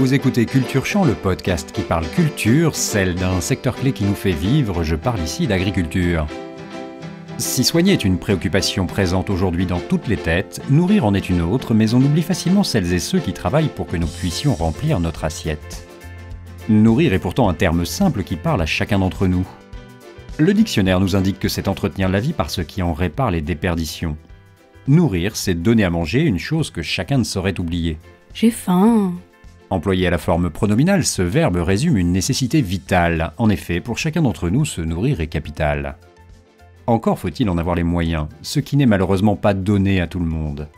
Vous écoutez Culture Champ, le podcast qui parle culture, celle d'un secteur clé qui nous fait vivre. Je parle ici d'agriculture. Si soigner est une préoccupation présente aujourd'hui dans toutes les têtes, nourrir en est une autre, mais on oublie facilement celles et ceux qui travaillent pour que nous puissions remplir notre assiette. Nourrir est pourtant un terme simple qui parle à chacun d'entre nous. Le dictionnaire nous indique que c'est entretenir la vie par ce qui en répare les déperditions. Nourrir, c'est donner à manger, une chose que chacun ne saurait oublier. J'ai faim. Employé à la forme pronominale, ce verbe résume une nécessité vitale. En effet, pour chacun d'entre nous, se nourrir est capital. Encore faut-il en avoir les moyens, ce qui n'est malheureusement pas donné à tout le monde.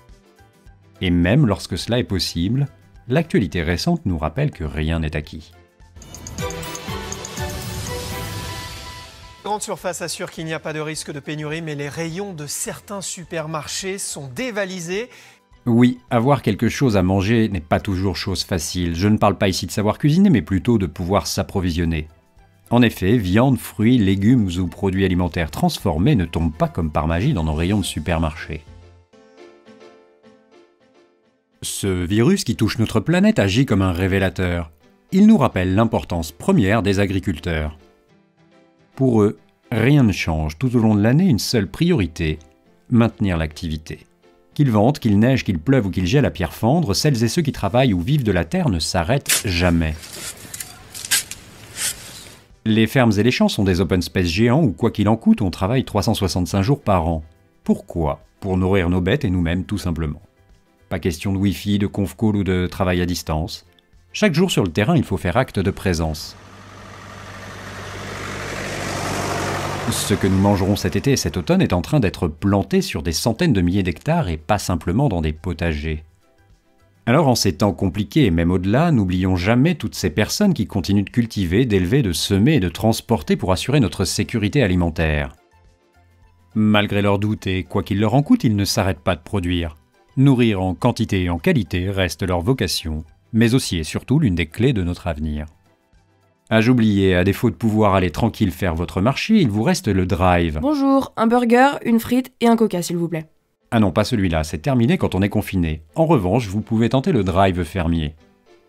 Et même lorsque cela est possible, l'actualité récente nous rappelle que rien n'est acquis. Grande Surface assure qu'il n'y a pas de risque de pénurie, mais les rayons de certains supermarchés sont dévalisés. Oui, avoir quelque chose à manger n'est pas toujours chose facile. Je ne parle pas ici de savoir cuisiner, mais plutôt de pouvoir s'approvisionner. En effet, viande, fruits, légumes ou produits alimentaires transformés ne tombent pas comme par magie dans nos rayons de supermarché. Ce virus qui touche notre planète agit comme un révélateur. Il nous rappelle l'importance première des agriculteurs. Pour eux, rien ne change. Tout au long de l'année, une seule priorité, maintenir l'activité. Qu'il vente, qu'il neige, qu'il pleuve ou qu'il gèle à pierre fendre, celles et ceux qui travaillent ou vivent de la terre ne s'arrêtent jamais. Les fermes et les champs sont des open space géants où, quoi qu'il en coûte, on travaille 365 jours par an. Pourquoi ? Pour nourrir nos bêtes et nous-mêmes, tout simplement. Pas question de wifi, de conf call ou de travail à distance. Chaque jour sur le terrain, il faut faire acte de présence. Ce que nous mangerons cet été et cet automne est en train d'être planté sur des centaines de milliers d'hectares et pas simplement dans des potagers. Alors en ces temps compliqués et même au-delà, n'oublions jamais toutes ces personnes qui continuent de cultiver, d'élever, de semer et de transporter pour assurer notre sécurité alimentaire. Malgré leurs doutes et quoi qu'il leur en coûte, ils ne s'arrêtent pas de produire. Nourrir en quantité et en qualité reste leur vocation, mais aussi et surtout l'une des clés de notre avenir. À oublier, à défaut de pouvoir aller tranquille faire votre marché, il vous reste le drive. Bonjour, un burger, une frite et un coca s'il vous plaît. Ah non, pas celui-là, c'est terminé quand on est confiné. En revanche, vous pouvez tenter le drive fermier.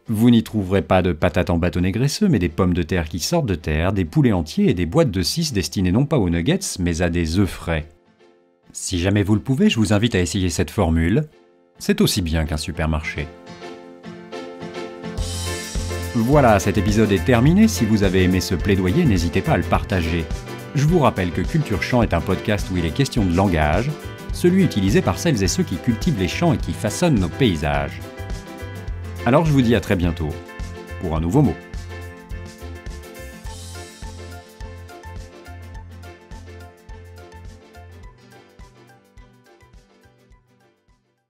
Vous n'y trouverez pas de patates en bâtonnets graisseux, mais des pommes de terre qui sortent de terre, des poulets entiers et des boîtes de 6 destinées non pas aux nuggets, mais à des œufs frais. Si jamais vous le pouvez, je vous invite à essayer cette formule. C'est aussi bien qu'un supermarché. Voilà, cet épisode est terminé. Si vous avez aimé ce plaidoyer, n'hésitez pas à le partager. Je vous rappelle que Culture Champ est un podcast où il est question de langage, celui utilisé par celles et ceux qui cultivent les champs et qui façonnent nos paysages. Alors je vous dis à très bientôt, pour un nouveau mot.